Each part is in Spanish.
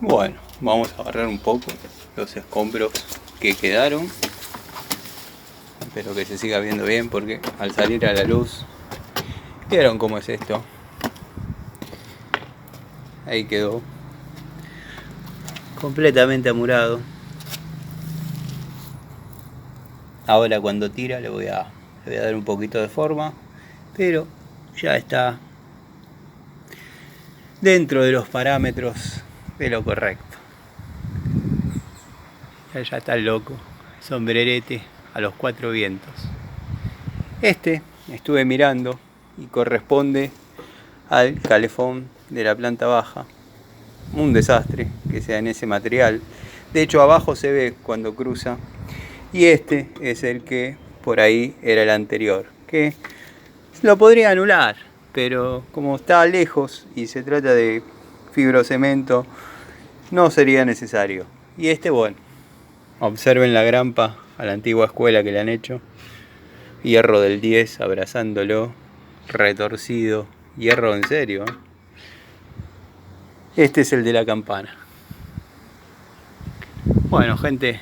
Bueno, vamos a barrer un poco los escombros que quedaron. Espero que se siga viendo bien porque al salir a la luz, ¿vieron cómo es esto? Ahí quedó completamente amurado. Ahora cuando tira le voy a dar un poquito de forma, pero ya está dentro de los parámetros de lo correcto. Ya está el loco, sombrerete a los 4 vientos. Estuve mirando y corresponde al calefón de la planta baja. Un desastre que sea en ese material. De hecho abajo se ve cuando cruza. Y este es el que por ahí era el anterior, que lo podría anular, pero como está lejos y se trata de fibrocemento, no sería necesario. Y bueno, observen la grampa a la antigua escuela que le han hecho. Hierro del 10 abrazándolo, retorcido, hierro en serio. Este es el de la campana. Bueno, gente.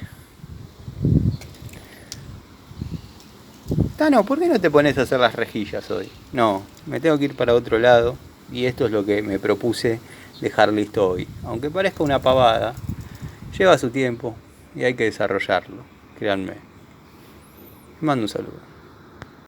Tano, ¿por qué no te pones a hacer las rejillas hoy? No, me tengo que ir para otro lado y esto es lo que me propuse dejar listo hoy. Aunque parezca una pavada, lleva su tiempo y hay que desarrollarlo, créanme. Mando un saludo.